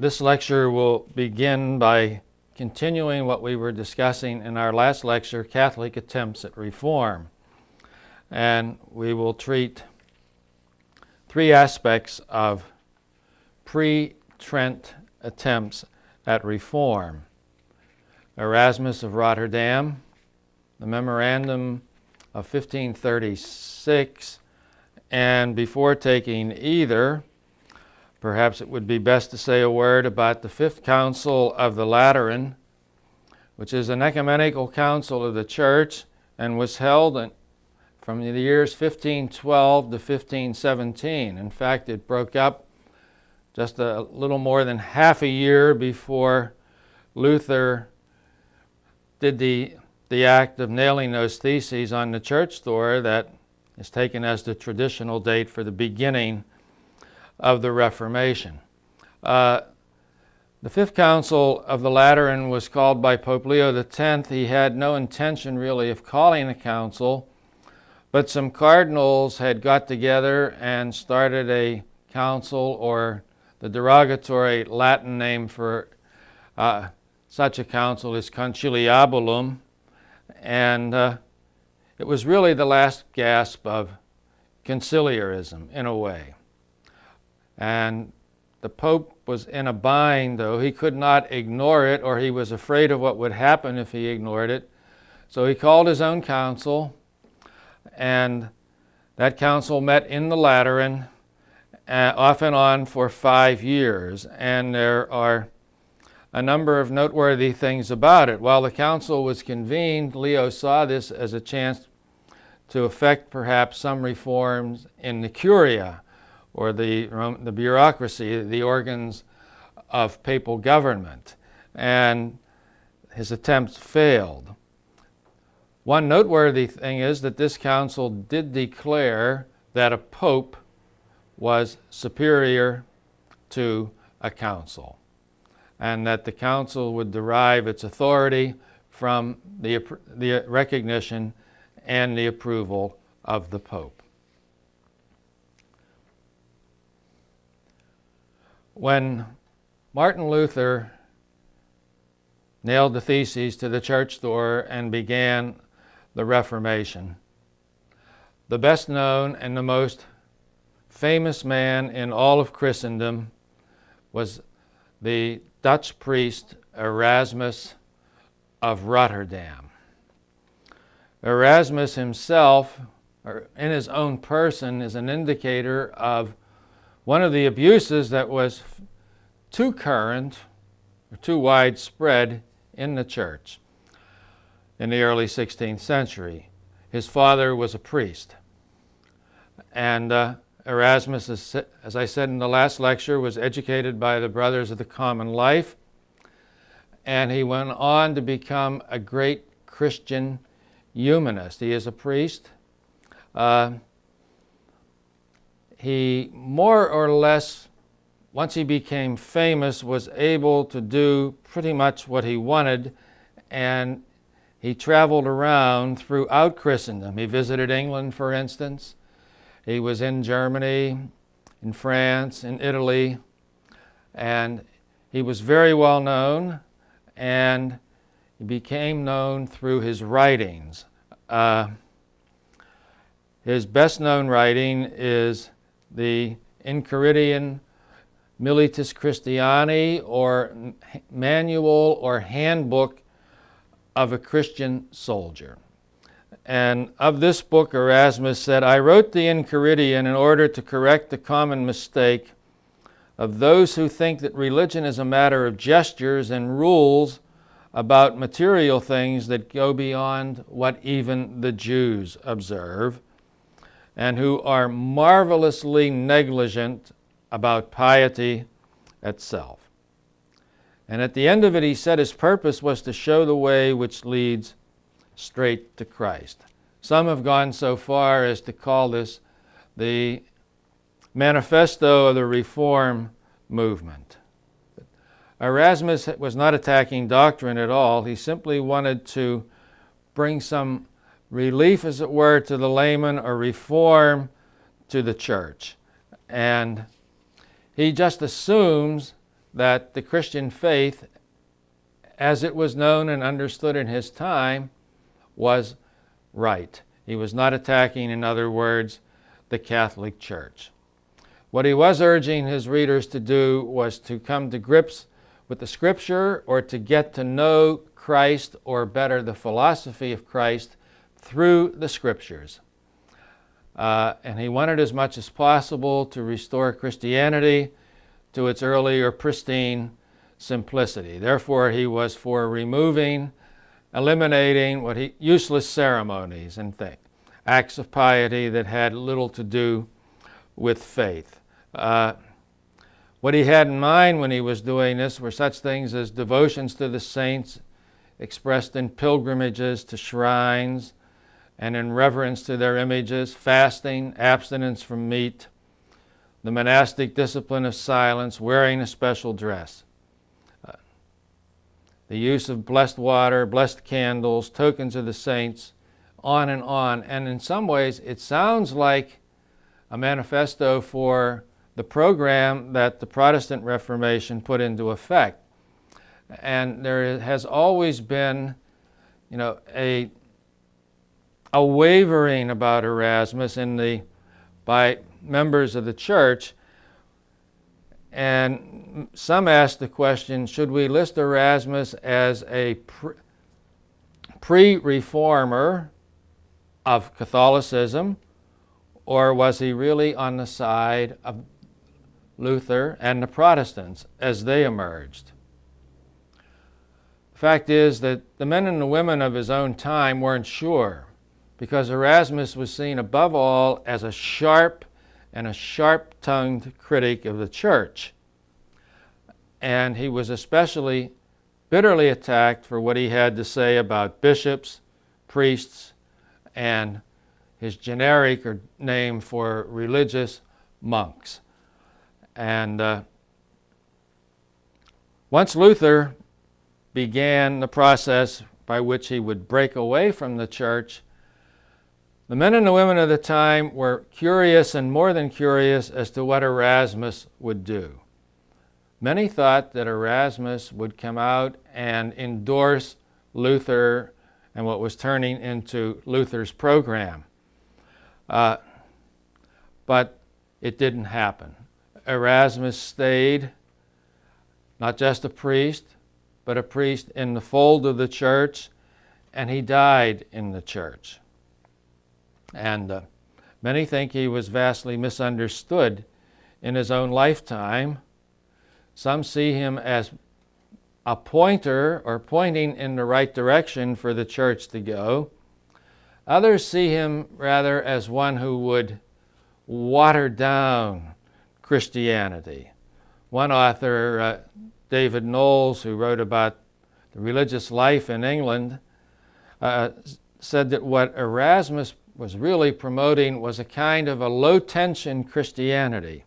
This lecture will begin by continuing what we were discussing in our last lecture, Catholic Attempts at Reform. And we will treat three aspects of pre-Trent attempts at reform: Erasmus of Rotterdam, the memorandum of 1536, and before taking either, perhaps it would be best to say a word about the Fifth Council of the Lateran, which is an ecumenical council of the Church and was held from the years 1512 to 1517. In fact, it broke up just a little more than half a year before Luther did the act of nailing those theses on the church door that is taken as the traditional date for the beginning of the Reformation. The Fifth Council of the Lateran was called by Pope Leo X. He had no intention really of calling a council, but some cardinals had got together and started a council, or the derogatory Latin name for such a council is conciliabulum, and it was really the last gasp of conciliarism in a way. And the Pope was in a bind, though. He could not ignore it, or he was afraid of what would happen if he ignored it. So he called his own council, and that council met in the Lateran off and on for 5 years. And there are a number of noteworthy things about it. While the council was convened, Leo saw this as a chance to effect perhaps some reforms in the curia, or the bureaucracy, the organs of papal government, and his attempts failed. One noteworthy thing is that this council did declare that a pope was superior to a council, and that the council would derive its authority from the recognition and the approval of the pope. When Martin Luther nailed the theses to the church door and began the Reformation, the best known and the most famous man in all of Christendom was the Dutch priest Erasmus of Rotterdam. Erasmus himself, or in his own person, is an indicator of one of the abuses that was too current or too widespread in the church in the early 16th century. His father was a priest, and Erasmus, as I said in the last lecture, was educated by the Brothers of the Common Life, and he went on to become a great Christian humanist. He is a priest. He more or less, once he became famous, was able to do pretty much what he wanted, and he traveled around throughout Christendom. He visited England, for instance. He was in Germany, in France, in Italy, and he was very well known, and he became known through his writings. His best known writing is the Enchiridion Militis Christiani, or Manual or Handbook of a Christian Soldier. And of this book, Erasmus said, "I wrote the Enchiridion in order to correct the common mistake of those who think that religion is a matter of gestures and rules about material things that go beyond what even the Jews observe, and who are marvelously negligent about piety itself." And at the end of it, he said his purpose was to show the way which leads straight to Christ. Some have gone so far as to call this the manifesto of the Reform movement. Erasmus was not attacking doctrine at all. He simply wanted to bring some relief, as it were, to the layman, or reform to the church. And he just assumes that the Christian faith, as it was known and understood in his time, was right. He was not attacking, in other words, the Catholic Church. What he was urging his readers to do was to come to grips with the Scripture, or to get to know Christ, or better, the philosophy of Christ, through the Scriptures. And he wanted as much as possible to restore Christianity to its earlier pristine simplicity. Therefore, he was for eliminating useless ceremonies and things, acts of piety that had little to do with faith. What he had in mind when he was doing this were such things as devotions to the saints expressed in pilgrimages to shrines and in reverence to their images, fasting, abstinence from meat, the monastic discipline of silence, wearing a special dress, the use of blessed water, blessed candles, tokens of the saints, on and on. And in some ways, it sounds like a manifesto for the program that the Protestant Reformation put into effect. And there has always been, a wavering about Erasmus by members of the church. And some ask the question, should we list Erasmus as a pre-reformer of Catholicism, or was he really on the side of Luther and the Protestants as they emerged? The fact is that the men and the women of his own time weren't sure, because Erasmus was seen above all as a sharp-tongued critic of the church. And he was especially bitterly attacked for what he had to say about bishops, priests, and his generic name for religious monks. And once Luther began the process by which he would break away from the church, the men and the women of the time were curious, and more than curious, as to what Erasmus would do. Many thought that Erasmus would come out and endorse Luther and what was turning into Luther's program. But it didn't happen. Erasmus stayed not just a priest, but a priest in the fold of the church, and he died in the church. And many think he was vastly misunderstood in his own lifetime. Some see him as a pointer, or pointing in the right direction for the church to go. Others see him rather as one who would water down Christianity. One author, David Knowles, who wrote about the religious life in England, said that what Erasmus was really promoting was a kind of a low-tension Christianity.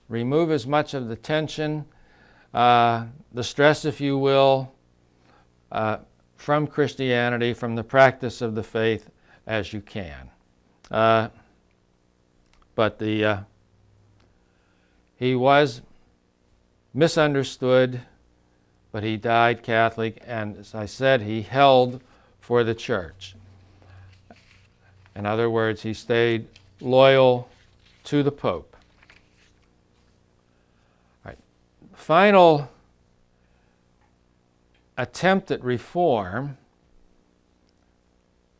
Remove as much of the tension, the stress, if you will, from Christianity, from the practice of the faith, as you can. But he was misunderstood, but he died Catholic, and as I said, he held for the church. In other words, he stayed loyal to the Pope. All right. Final attempt at reform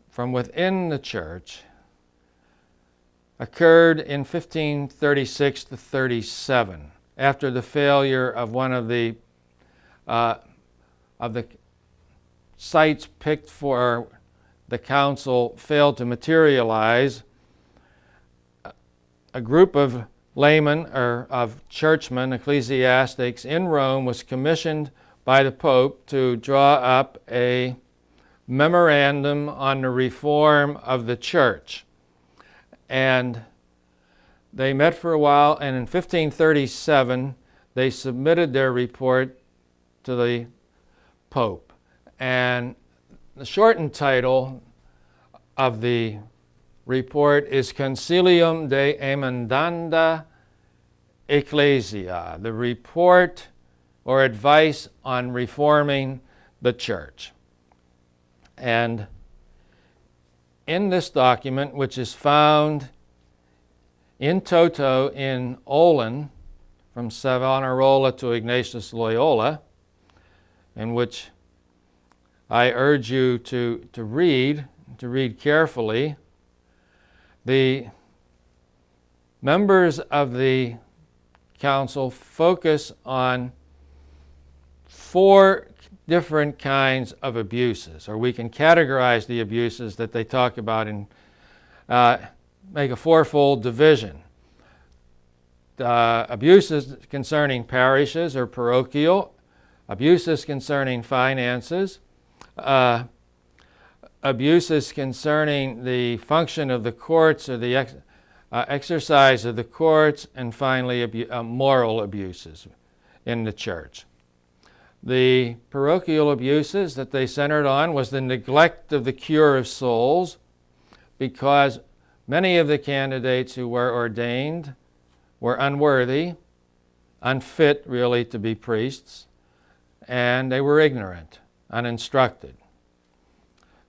from within the church occurred in 1536 to 37, after the failure of one of the sites picked for the council failed to materialize. A group of laymen, or of churchmen, ecclesiastics in Rome, was commissioned by the Pope to draw up a memorandum on the reform of the church. And they met for a while, and in 1537 they submitted their report to the Pope. And the shortened title of the report is Concilium de Emendanda Ecclesia, the report or advice on reforming the church. And in this document, which is found in toto in Olin, from Savonarola to Ignatius Loyola, in which I urge you to read carefully, the members of the council focus on 4 different kinds of abuses, or we can categorize the abuses that they talk about and make a 4-fold division. Abuses concerning parishes or parochial, abuses concerning finances, abuses concerning the function of the courts or the exercise of the courts, and finally moral abuses in the church. The parochial abuses that they centered on was the neglect of the cure of souls, because many of the candidates who were ordained were unworthy, unfit really to be priests, and they were ignorant, uninstructed.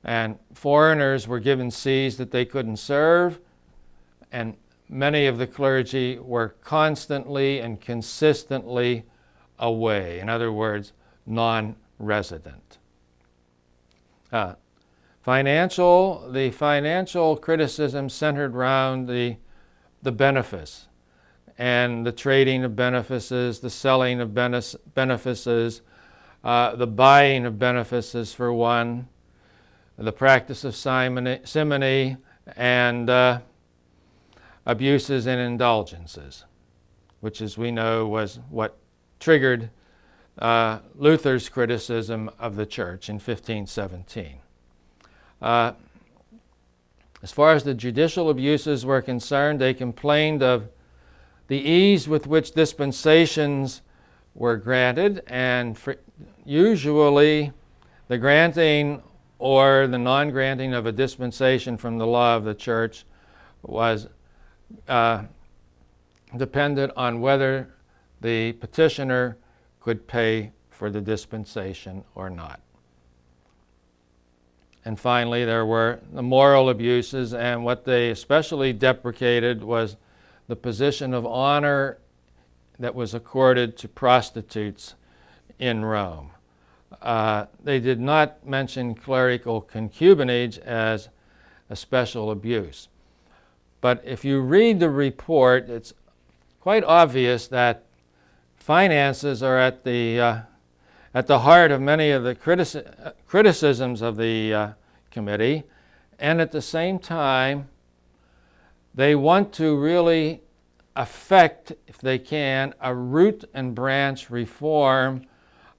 And foreigners were given sees that they couldn't serve, and many of the clergy were constantly and consistently away. In other words, non-resident. The financial criticism centered around the benefice and the trading of benefices, the selling of benefices, the buying of benefices for one, the practice of simony, and abuses and indulgences, which, as we know, was what triggered Luther's criticism of the church in 1517. As far as the judicial abuses were concerned, they complained of the ease with which dispensations were granted, and usually the granting or the non-granting of a dispensation from the law of the church was dependent on whether the petitioner could pay for the dispensation or not. And finally, there were the moral abuses, and what they especially deprecated was the position of honor that was accorded to prostitutes in Rome. They did not mention clerical concubinage as a special abuse. But if you read the report, it's quite obvious that finances are at the heart of many of the criticisms of the committee, and at the same time, they want to really affect, if they can, a root and branch reform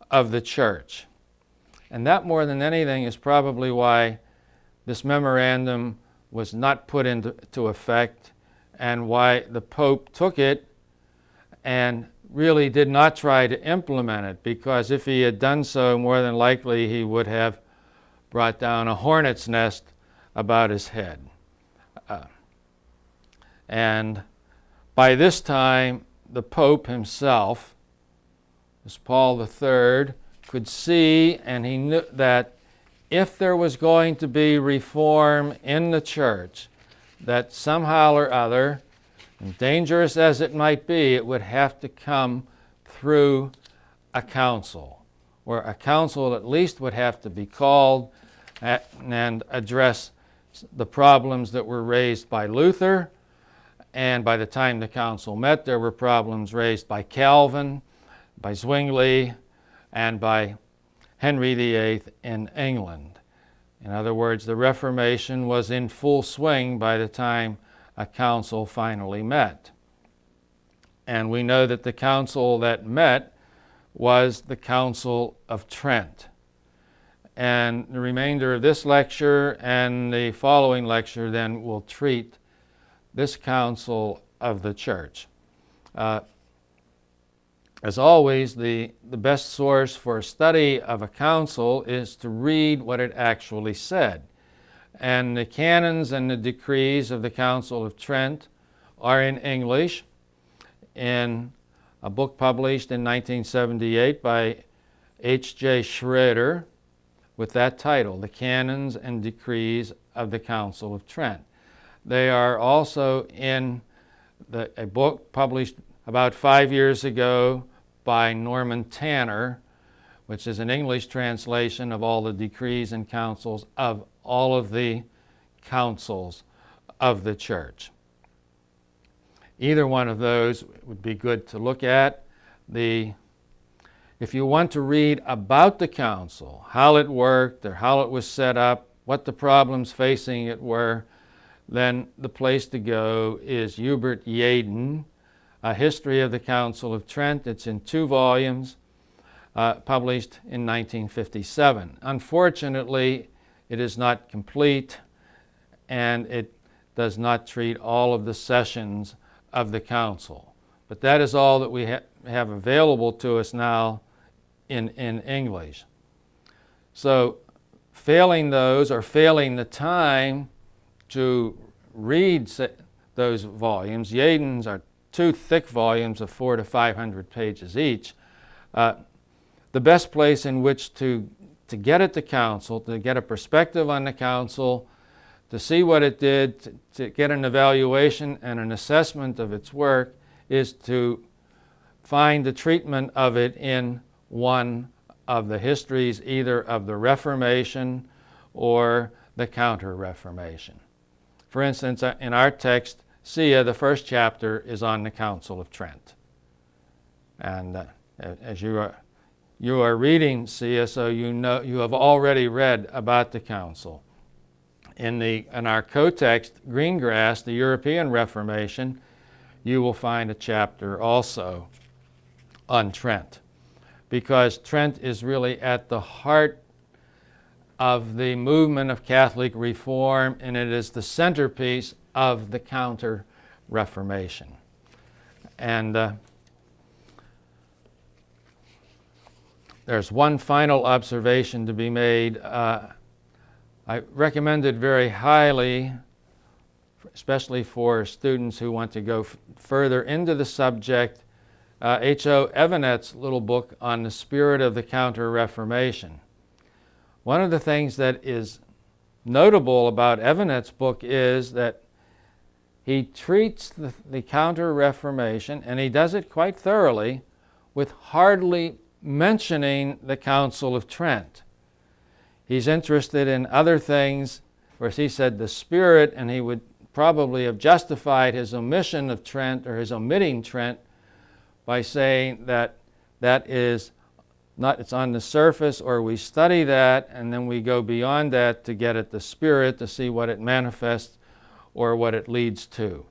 of the church. And that, more than anything, is probably why this memorandum was not put into effect, and why the Pope took it and really did not try to implement it, because if he had done so, more than likely he would have brought down a hornet's nest about his head. And by this time, the Pope himself, as Paul III, could see, and he knew that if there was going to be reform in the church, that somehow or other, and dangerous as it might be, it would have to come through a council, where a council at least would have to be called and address the problems that were raised by Luther. And by the time the council met, there were problems raised by Calvin, by Zwingli, and by Henry VIII in England. In other words, the Reformation was in full swing by the time a council finally met. And we know that the council that met was the Council of Trent. And the remainder of this lecture and the following lecture then will treat this council of the church. As always, the best source for study of a council is to read what it actually said. And the canons and the decrees of the Council of Trent are in English. In a book published in 1978 by H.J. Schroeder with that title, The Canons and Decrees of the Council of Trent. They are also in a book published about 5 years ago by Norman Tanner, which is an English translation of all the decrees and councils of all of the councils of the church. Either one of those would be good to look at. If you want to read about the council, how it worked or how it was set up, what the problems facing it were, then the place to go is Hubert Yeadon, A History of the Council of Trent. It's in 2 volumes, published in 1957. Unfortunately, it is not complete, and it does not treat all of the sessions of the council. But that is all that we have available to us now in English. So failing those, or failing the time to read those volumes, Yeadon's are 2 thick volumes of 400 to 500 pages each. The best place in which to get at the council, to get a perspective on the council, to see what it did, to get an evaluation and an assessment of its work, is to find the treatment of it in one of the histories, either of the Reformation or the Counter-Reformation. For instance, in our text, SIA, the first chapter is on the Council of Trent. And as you are reading SIA, so you know you have already read about the council. In our co-text, Greengrass, the European Reformation, you will find a chapter also on Trent, because Trent is really at the heart of the movement of Catholic reform, and it is the centerpiece of the Counter-Reformation. And there's one final observation to be made. I recommend it very highly, especially for students who want to go further into the subject, H.O. Evenet's little book on the spirit of the Counter-Reformation. One of the things that is notable about Evenet's book is that he treats the Counter-Reformation, and he does it quite thoroughly, with hardly mentioning the Council of Trent. He's interested in other things, whereas he said the spirit, and he would probably have justified his omission of Trent, or his omitting Trent, by saying that is not, it's on the surface, or we study that and then we go beyond that to get at the spirit, to see what it manifests or what it leads to.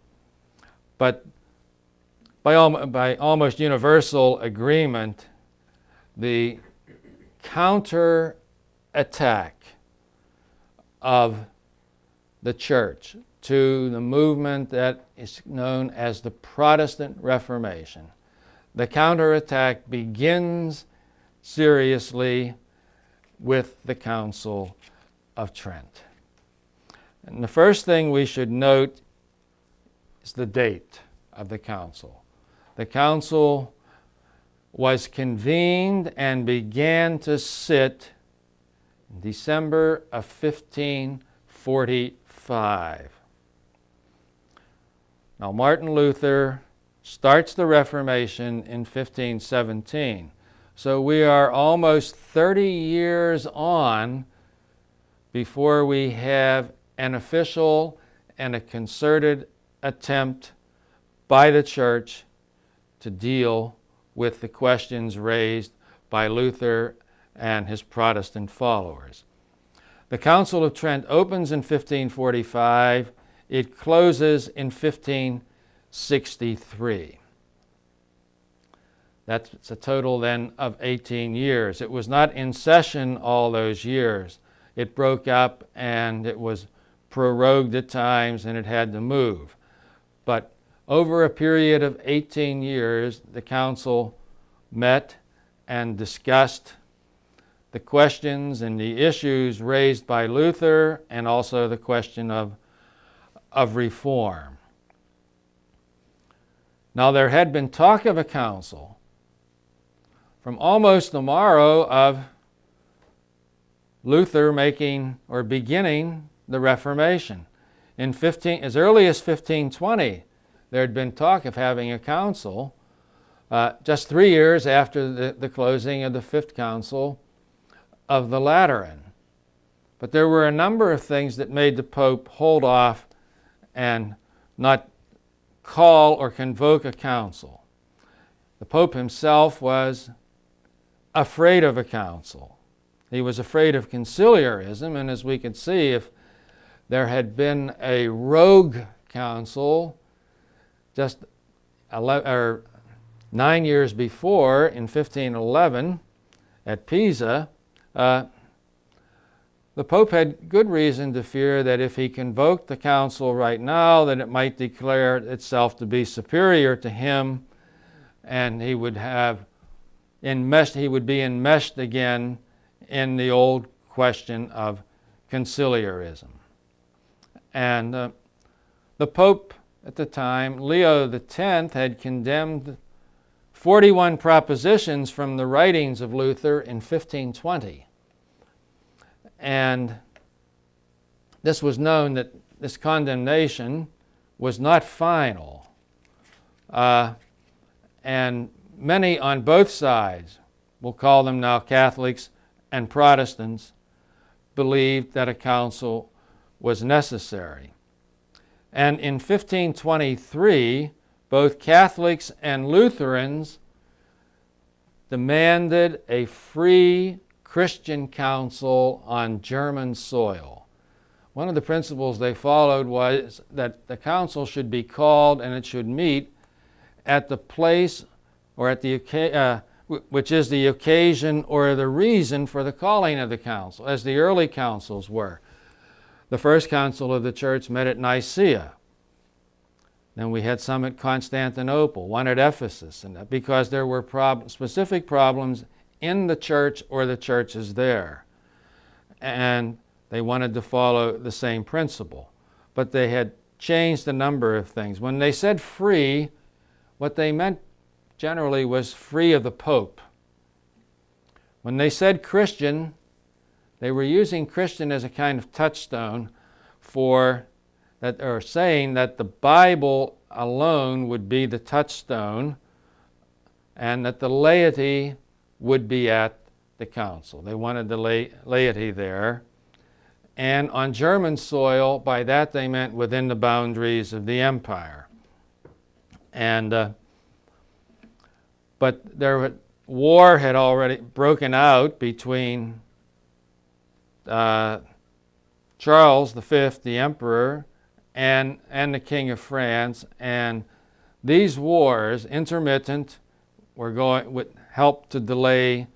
But by almost universal agreement, the counter-attack of the church to the movement that is known as the Protestant Reformation, the counterattack begins seriously with the Council of Trent. And the first thing we should note is the date of the council. The council was convened and began to sit in December of 1545. Now, Martin Luther starts the Reformation in 1517. So we are almost 30 years on before we have an official and a concerted attempt by the church to deal with the questions raised by Luther and his Protestant followers. The Council of Trent opens in 1545. It closes in 1563. That's a total then of 18 years. It was not in session all those years. It broke up and it was prorogued at times and it had to move. But over a period of 18 years, the council met and discussed the questions and the issues raised by Luther, and also the question of reform. Now there had been talk of a council from almost the morrow of Luther making or beginning the Reformation. As early as 1520, there had been talk of having a council, just 3 years after the closing of the Fifth Council of the Lateran. But there were a number of things that made the Pope hold off and not call or convoke a council. The Pope himself was afraid of a council. He was afraid of conciliarism, and as we could see, if there had been a rogue council just 9 years before, in 1511, at Pisa, the Pope had good reason to fear that if he convoked the council right now, that it might declare itself to be superior to him, and he would be enmeshed again in the old question of conciliarism. And the Pope at the time, Leo X, had condemned 41 propositions from the writings of Luther in 1520. And this was known that this condemnation was not final. And many on both sides, we'll call them now Catholics and Protestants, believed that a council was necessary. And in 1523, both Catholics and Lutherans demanded a free Christian council on German soil. One of the principles they followed was that the council should be called and it should meet at the place or at the which is the occasion or the reason for the calling of the council, as the early councils were. The first council of the church met at Nicaea. Then we had some at Constantinople, one at Ephesus, and because there were specific problems in the church or the churches there. And they wanted to follow the same principle. But they had changed a number of things. When they said free, what they meant generally was free of the Pope. When they said Christian, they were using Christian as a kind of touchstone for that, or saying that the Bible alone would be the touchstone and that the laity would be at the council. They wanted the laity there. And on German soil, by that they meant within the boundaries of the empire. And but war had already broken out between Charles V, the emperor, and the King of France, and these wars, intermittent, would help to delay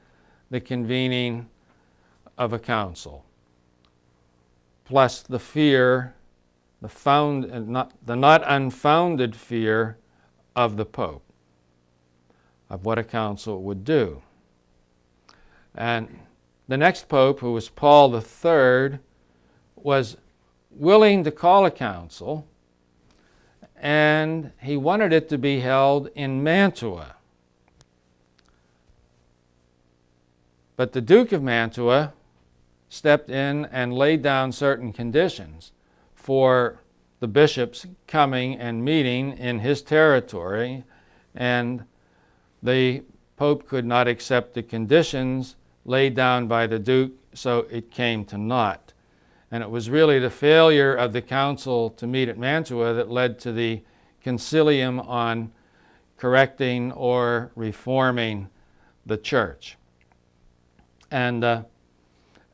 the convening of a council. Plus the fear, the not unfounded fear of the Pope, of what a council would do. And the next Pope, who was Paul III, was willing to call a council, and he wanted it to be held in Mantua. But the Duke of Mantua stepped in and laid down certain conditions for the bishops coming and meeting in his territory, and the Pope could not accept the conditions laid down by the Duke, so it came to naught. And it was really the failure of the council to meet at Mantua that led to the concilium on correcting or reforming the church. And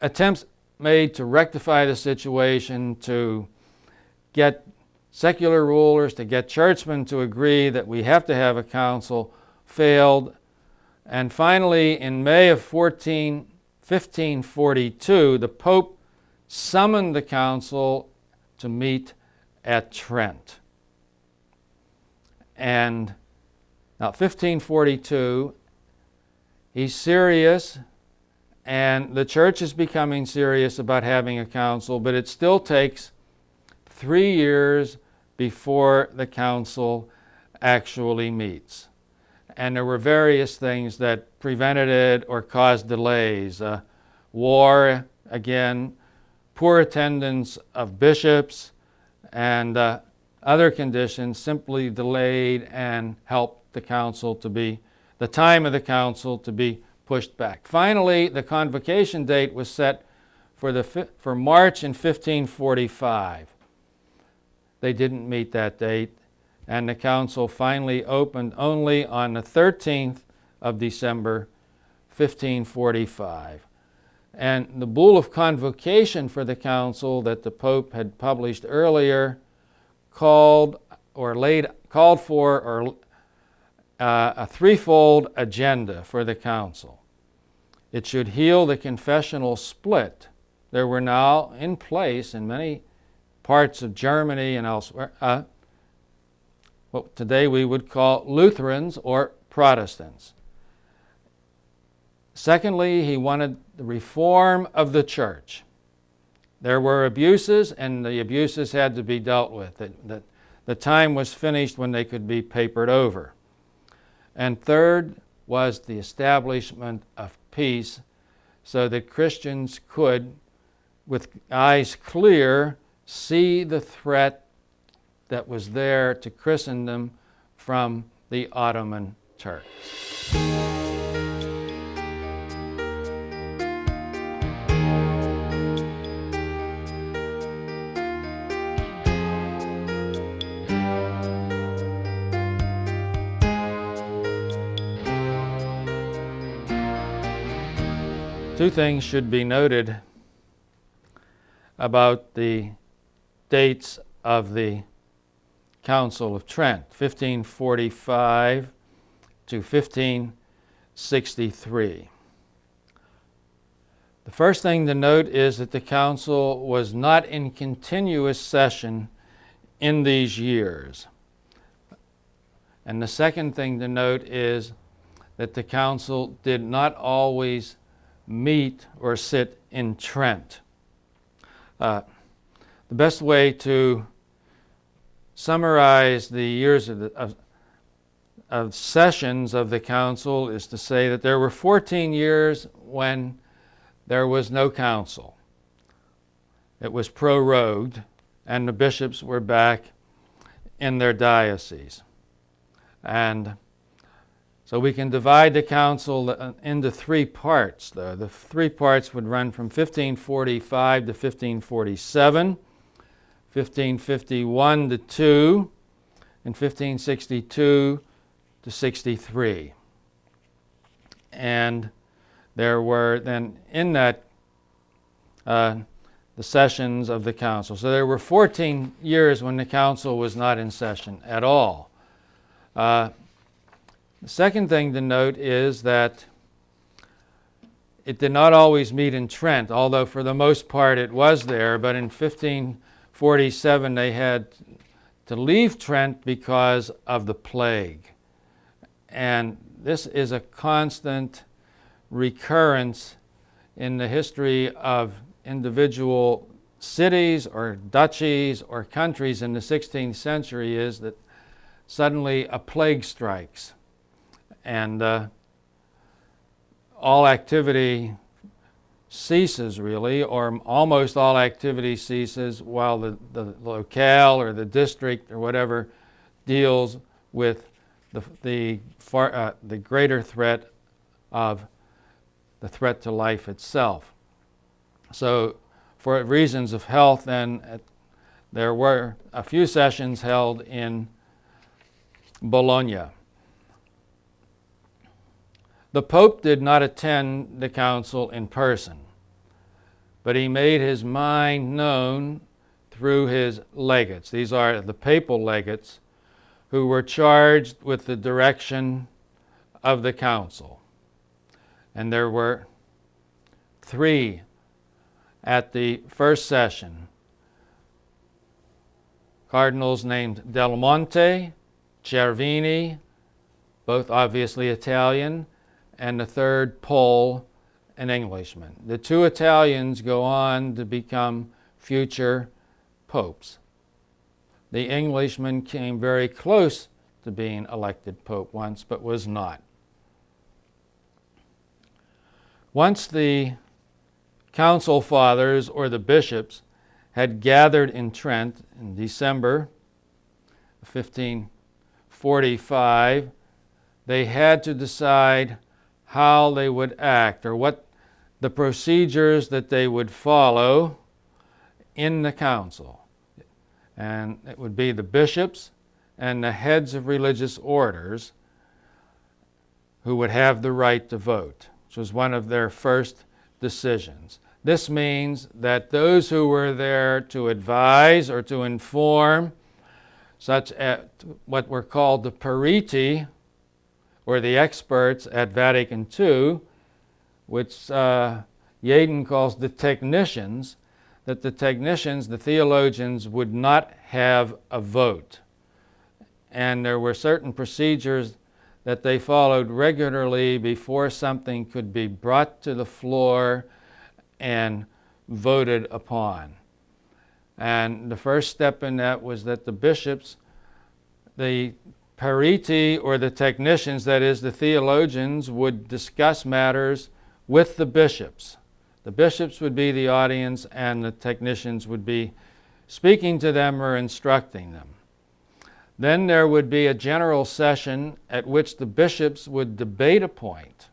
attempts made to rectify the situation, to get secular rulers, to get churchmen to agree that we have to have a council, failed. And finally, in May of 1542, the Pope summoned the council to meet at Trent. And now 1542, he's serious, and the church is becoming serious about having a council, but it still takes 3 years before the council actually meets. And there were various things that prevented it or caused delays. War, again, poor attendance of bishops, and other conditions simply delayed and helped the council to be, the time of the council to be pushed back. Finally, the convocation date was set for March in 1545. They didn't meet that date, and the council finally opened only on the 13th of December, 1545. And the bull of convocation for the council that the Pope had published earlier called for a threefold agenda for the council. It should heal the confessional split. There were now in place in many parts of Germany and elsewhere what today we would call Lutherans or Protestants. Secondly, he wanted the reform of the church. There were abuses, and the abuses had to be dealt with. The time was finished when they could be papered over. And third was the establishment of peace so that Christians could, with eyes clear, see the threat that was there to Christendom from the Ottoman Turks. Two things should be noted about the dates of the Council of Trent, 1545 to 1563. The first thing to note is that the council was not in continuous session in these years. And the second thing to note is that the council did not always meet or sit in Trent. The best way to summarize the years of sessions of the council is to say that there were 14 years when there was no council. It was prorogued, and the bishops were back in their dioceses. And so we can divide the council into three parts. The three parts would run from 1545 to 1547, 1551 to 2, and 1562 to 63. And there were then in that the sessions of the council. So there were 14 years when the council was not in session at all. The second thing to note is that it did not always meet in Trent, although for the most part it was there, but in 1547 they had to leave Trent because of the plague. And this is a constant recurrence in the history of individual cities or duchies or countries in the 16th century, is that suddenly a plague strikes. And all activity ceases, really, or almost all activity ceases while the locale or the district or whatever deals with the greater threat of the threat to life itself. So for reasons of health, then, there were a few sessions held in Bologna. The Pope did not attend the council in person, but he made his mind known through his legates. These are the papal legates who were charged with the direction of the council. And there were 3 at the first session. Cardinals named Del Monte, Cervini, both obviously Italian, and the third, Pole, an Englishman. The 2 Italians go on to become future popes. The Englishman came very close to being elected pope once, but was not. Once the council fathers, or the bishops, had gathered in Trent in December 1545, they had to decide how they would act, or what the procedures that they would follow in the council. And it would be the bishops and the heads of religious orders who would have the right to vote, which was one of their first decisions. This means that those who were there to advise or to inform, such as what were called the periti, or the experts at Vatican II, which Sheehan calls the technicians, that the technicians, the theologians, would not have a vote. And there were certain procedures that they followed regularly before something could be brought to the floor and voted upon. And the first step in that was that the bishops, the periti, or the technicians, that is, the theologians, would discuss matters with the bishops. The bishops would be the audience, and the technicians would be speaking to them or instructing them. Then there would be a general session at which the bishops would debate a point,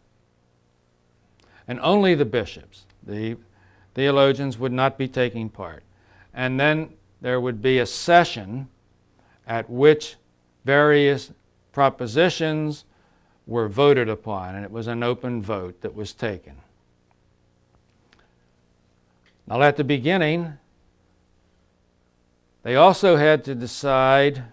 and only the bishops. The theologians would not be taking part. And then there would be a session at which various propositions were voted upon, and it was an open vote that was taken. Now, at the beginning, they also had to decide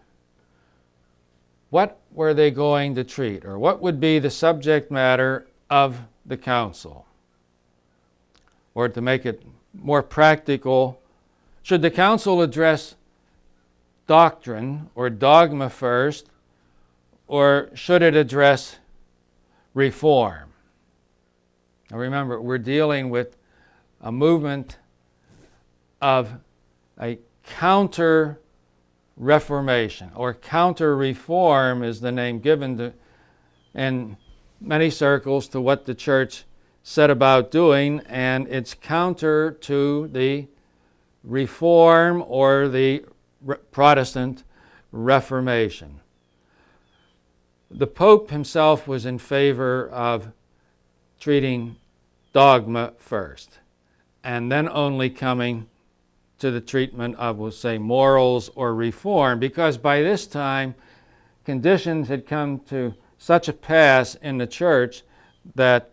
what were they going to treat, or what would be the subject matter of the council. Or to make it more practical, should the council address doctrine or dogma first, or should it address reform? Now remember, we're dealing with a movement of a counter-reformation, or counter-reform is the name given to, in many circles, to what the church set about doing, and it's counter to the Reform or the Protestant Reformation. The Pope himself was in favor of treating dogma first, and then only coming to the treatment of, we'll say, morals or reform, because by this time conditions had come to such a pass in the church that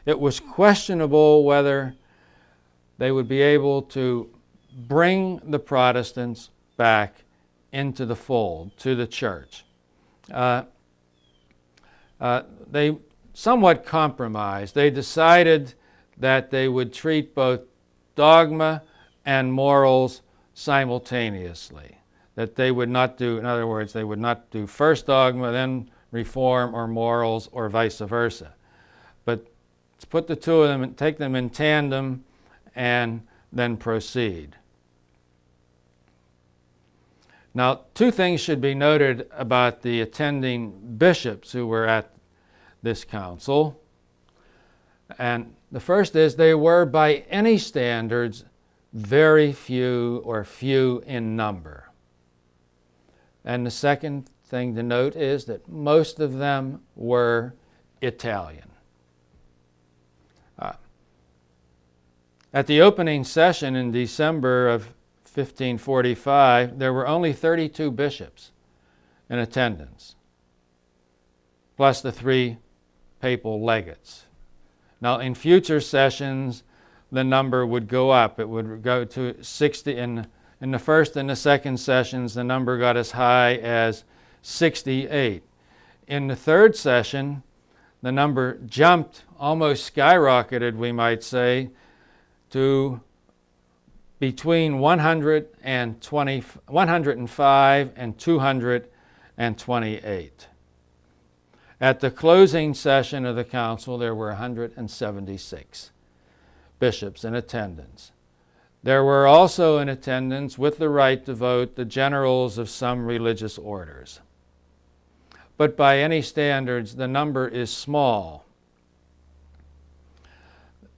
it was questionable whether they would be able to bring the Protestants back into the fold, to the church. They somewhat compromised. They decided that they would treat both dogma and morals simultaneously. That they would not do, in other words, they would not do first dogma, then reform or morals, or vice versa. But to put the two of them and take them in tandem and then proceed. Now, two things should be noted about the attending bishops who were at this council. And the first is they were, by any standards, very few, or few in number. And the second thing to note is that most of them were Italian. At the opening session in December of 1545, there were only 32 bishops in attendance, plus the 3 papal legates. Now, in future sessions, the number would go up. It would go to 60. In the first and the second sessions, the number got as high as 68. In the third session, the number jumped, almost skyrocketed, we might say, to between 105 and 228. At the closing session of the council, there were 176 bishops in attendance. There were also in attendance, with the right to vote, the generals of some religious orders. but by any standards, the number is small.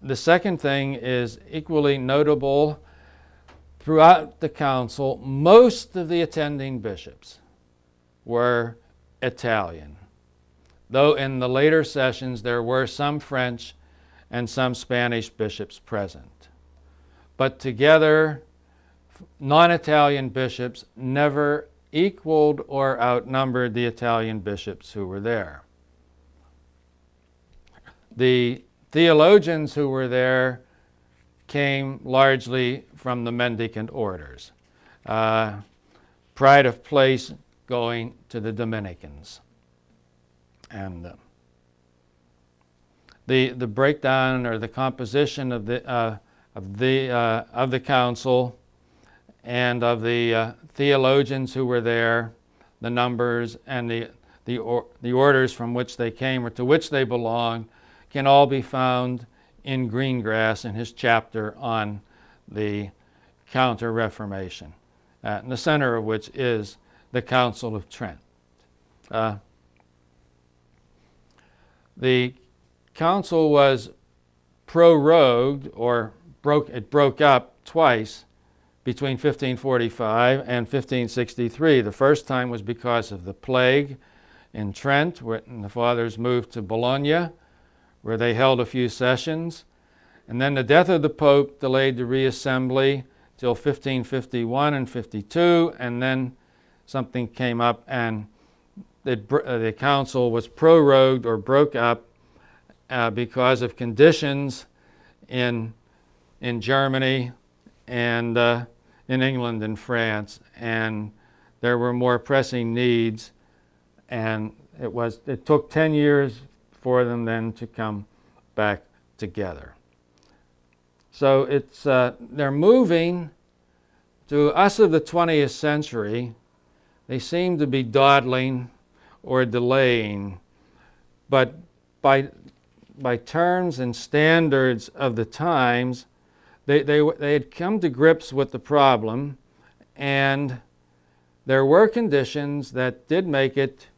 The second thing is equally notable. Throughout the council, most of the attending bishops were Italian, though in the later sessions there were some French and some Spanish bishops present. But together, non-Italian bishops never equaled or outnumbered the Italian bishops who were there. The theologians who were there came largely from the mendicant orders. Pride of place going to the Dominicans. And the breakdown or the composition of the council and of the theologians who were there, the numbers and the orders from which they came or to which they belonged, can all be found in Greengrass in his chapter on the Counter-Reformation, in the center of which is the Council of Trent. The council was prorogued, or it broke up twice between 1545 and 1563. The first time was because of the plague in Trent, when the fathers moved to Bologna, where they held a few sessions. And then the death of the Pope delayed the reassembly till 1551 and 52, and then something came up and the council was prorogued or broke up because of conditions in Germany and in England and France, and there were more pressing needs, and it took 10 years for them then to come back together. So they're moving. To us of the 20th century, they seem to be dawdling or delaying, but by terms and standards of the times, they had come to grips with the problem, and there were conditions that did make it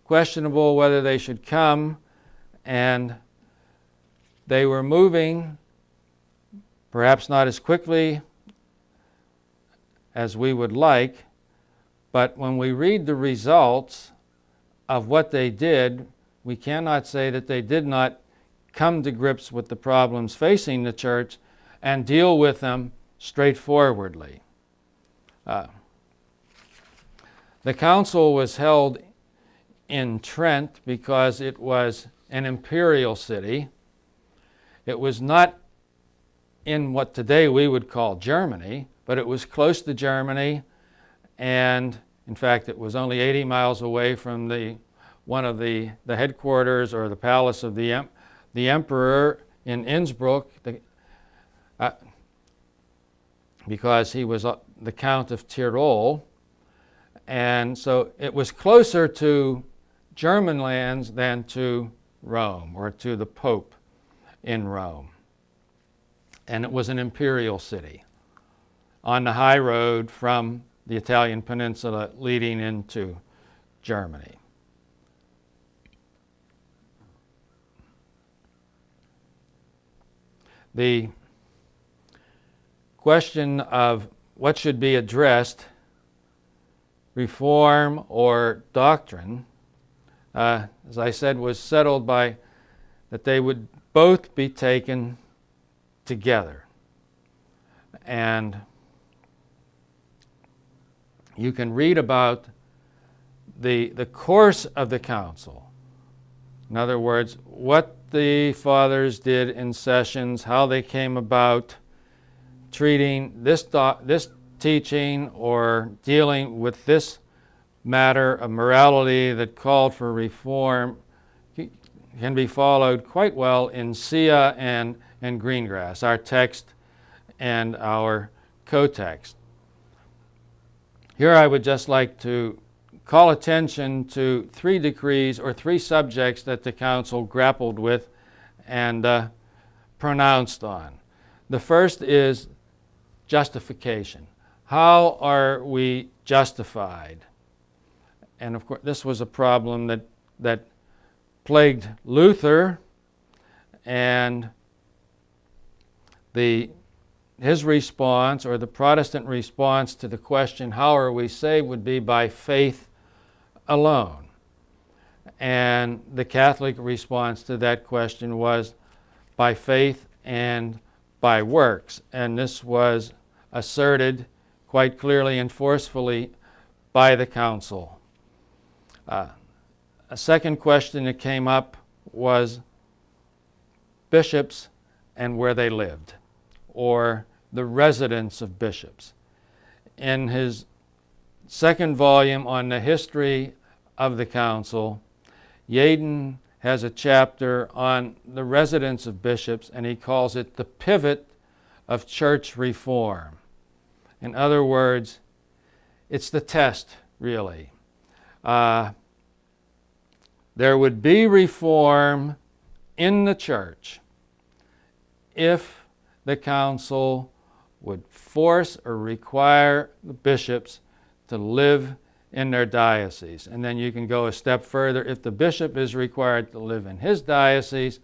questionable whether they should come, and they were moving, perhaps not as quickly as we would like, but when we read the results of what they did, we cannot say that they did not come to grips with the problems facing the church and deal with them straightforwardly. The council was held in Trent because it was an imperial city. It was not in what today we would call Germany, but it was close to Germany, and in fact it was only 80 miles away from one of the headquarters or the palace of the emperor in Innsbruck, because he was the Count of Tyrol, and so it was closer to German lands than to Rome or to the Pope in Rome. And it was an imperial city on the high road from the Italian peninsula leading into Germany. The question of what should be addressed, reform or doctrine, as I said, was settled by that they would both be taken together. And you can read about the course of the council. In other words, what the fathers did in sessions, how they came about treating this teaching or dealing with this matter of morality that called for reform, can be followed quite well in Sia and Greengrass, our text and our co-text. Here I would just like to call attention to 3 decrees or 3 subjects that the council grappled with and pronounced on. The first is justification. How are we justified? And of course, this was a problem that plagued Luther, and his response, or the Protestant response to the question, how are we saved, would be by faith alone. And the Catholic response to that question was by faith and by works. And this was asserted quite clearly and forcefully by the council. A second question that came up was bishops and where they lived, or the residence of bishops. In his second volume on the history of the council, Sheehan has a chapter on the residence of bishops, and he calls it the pivot of church reform. In other words, it's the test, really. There would be reform in the church if the council would force or require the bishops to live in their diocese. And then you can go a step further. If the bishop is required to live in his diocese,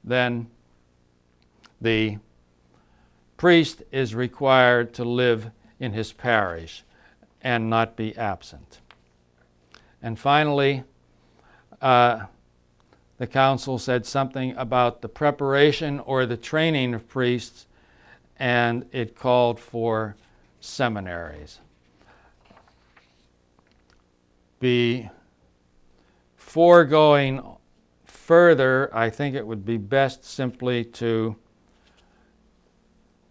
then the priest is required to live in his parish and not be absent. And finally, the council said something about the preparation or the training of priests, and it called for seminaries. Before going further, I think it would be best simply to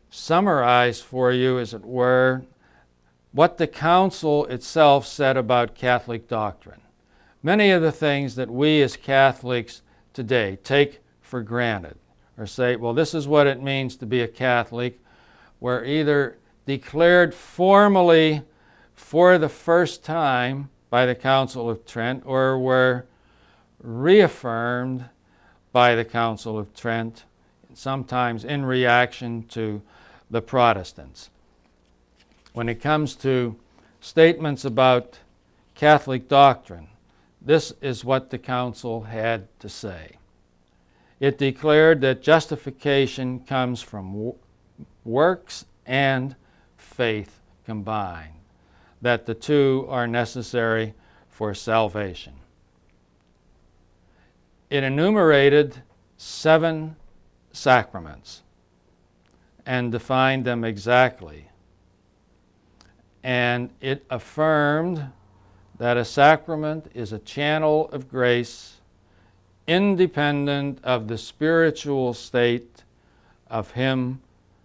summarize for you, as it were, what the council itself said about Catholic doctrine. Many of the things that we as Catholics today take for granted, or say, well, this is what it means to be a Catholic, were either declared formally for the first time by the Council of Trent, or were reaffirmed by the Council of Trent, sometimes in reaction to the Protestants. When it comes to statements about Catholic doctrine, this is what the council had to say. It declared that justification comes from works and faith combined, that the two are necessary for salvation. It enumerated 7 sacraments and defined them exactly. And it affirmed that a sacrament is a channel of grace independent of the spiritual state of him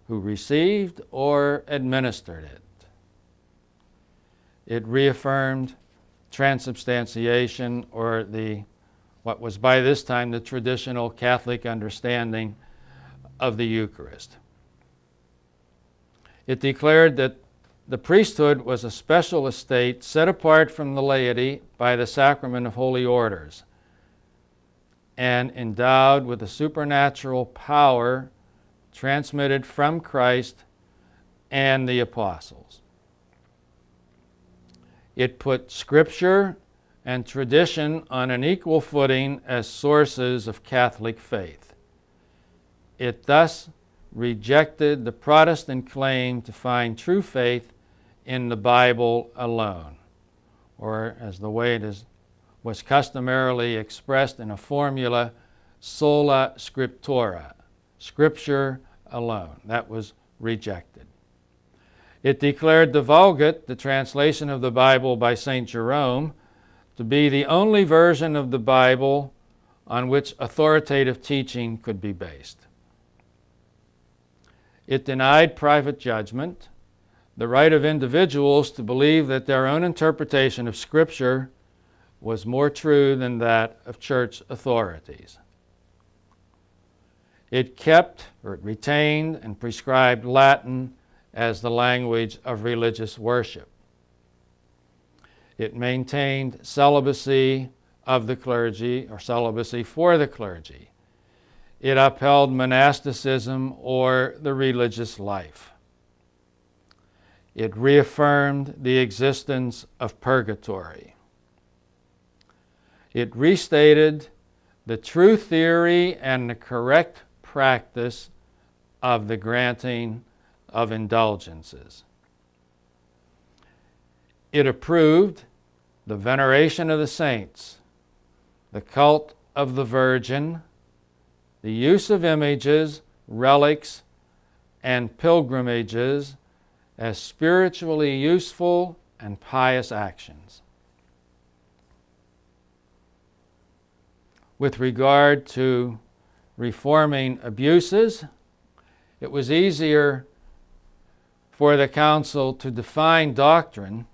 who received or administered it. It reaffirmed transubstantiation, or what was by this time the traditional Catholic understanding of the Eucharist. It declared that the priesthood was a special estate set apart from the laity by the sacrament of holy orders and endowed with a supernatural power transmitted from Christ and the apostles. It put Scripture and tradition on an equal footing as sources of Catholic faith. It thus rejected the Protestant claim to find true faith in the Bible alone, or as the way it was customarily expressed in a formula, sola scriptura, Scripture alone. That was rejected. It declared the Vulgate, the translation of the Bible by St. Jerome, to be the only version of the Bible on which authoritative teaching could be based. It denied private judgment, the right of individuals to believe that their own interpretation of Scripture was more true than that of church authorities. It kept, or it retained and prescribed Latin as the language of religious worship. It maintained celibacy of the clergy, or celibacy for the clergy. It upheld monasticism, or the religious life. It reaffirmed the existence of purgatory. It restated the true theory and the correct practice of the granting of indulgences. It approved the veneration of the saints, the cult of the Virgin, the use of images, relics, and pilgrimages as spiritually useful and pious actions. With regard to reforming abuses, it was easier for the council to define doctrine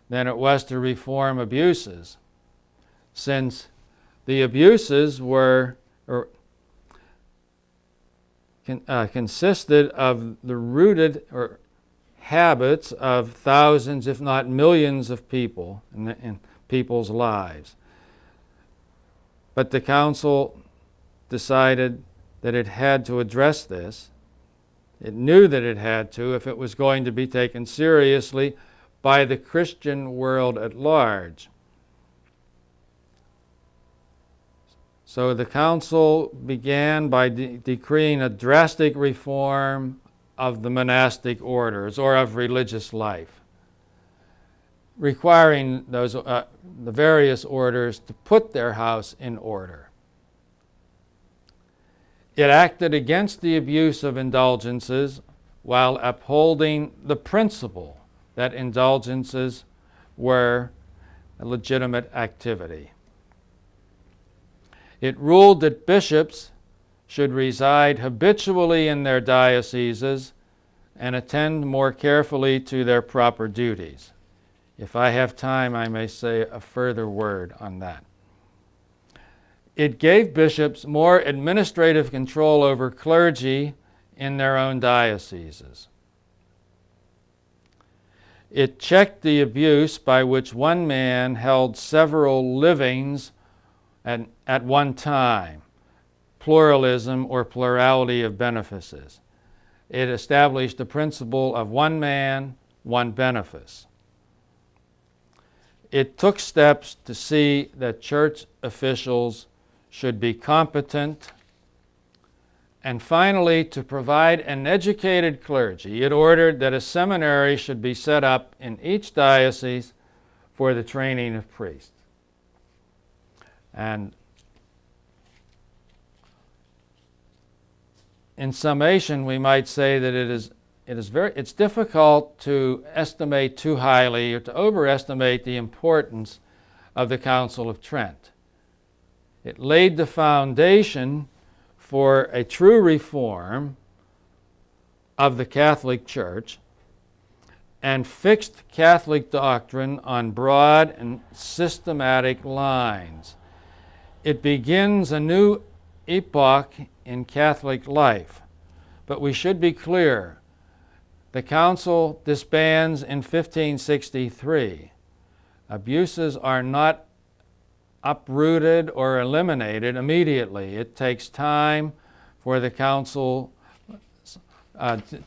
than it was to reform abuses, since the abuses were consisted of the rooted or habits of thousands, if not millions, of people in people's lives. But the council decided that it had to address this. It knew that it had to if it was going to be taken seriously by the Christian world at large. So the council began by decreeing a drastic reform of the monastic orders or of religious life, requiring those the various orders to put their house in order. It acted against the abuse of indulgences while upholding the principle that indulgences were a legitimate activity. It ruled that bishops should reside habitually in their dioceses and attend more carefully to their proper duties. If I have time, I may say a further word on that. It gave bishops more administrative control over clergy in their own dioceses. It checked the abuse by which one man held several livings at one time, pluralism or plurality of benefices. It established the principle of one man, one benefice. It took steps to see that church officials should be competent, and finally, to provide an educated clergy, it ordered that a seminary should be set up in each diocese for the training of priests. And in summation, we might say that it's difficult to estimate too highly or to overestimate the importance of the Council of Trent. It laid the foundation for a true reform of the Catholic Church and fixed Catholic doctrine on broad and systematic lines. It begins a new epoch in Catholic life, but we should be clear. The Council disbands in 1563. Abuses are not uprooted or eliminated immediately. It takes time for the Council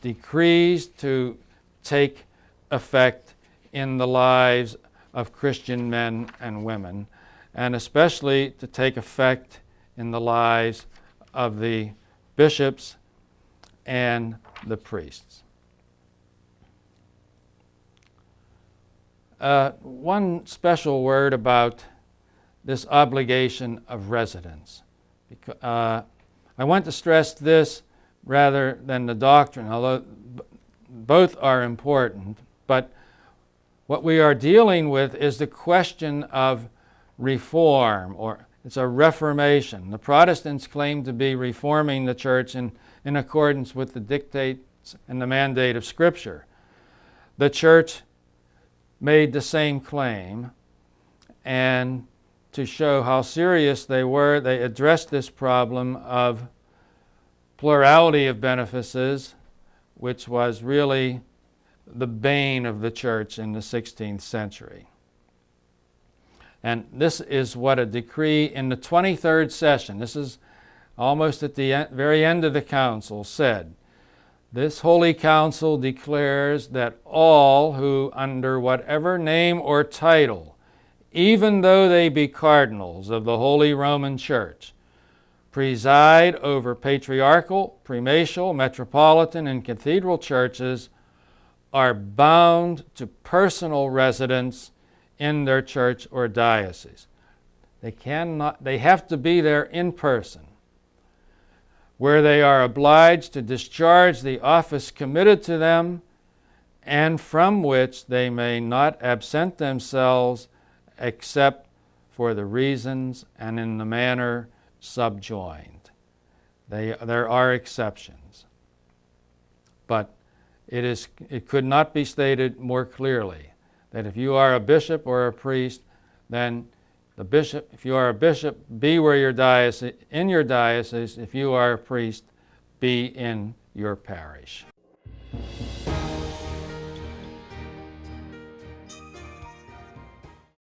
decrees to take effect in the lives of Christian men and women, and especially to take effect in the lives of the bishops and the priests. One special word about this obligation of residence. I want to stress this rather than the doctrine, although both are important, but what we are dealing with is the question of reform, or it's a reformation. The Protestants claim to be reforming the church in accordance with the dictates and the mandate of Scripture. The church made the same claim, and to show how serious they were, they addressed this problem of plurality of benefices, which was really the bane of the church in the 16th century. And this is what a decree in the 23rd session, this is almost at the very end of the council, said. This Holy Council declares that all who, under whatever name or title, even though they be cardinals of the Holy Roman Church, preside over patriarchal, primatial, metropolitan, and cathedral churches, are bound to personal residence in their church or diocese. They have to be there in person, where they are obliged to discharge the office committed to them, and from which they may not absent themselves except for the reasons and in the manner subjoined. There are exceptions, but it could not be stated more clearly that if you are a bishop or a priest, then if you are a bishop, be where your diocese, in your diocese. If you are a priest, be in your parish.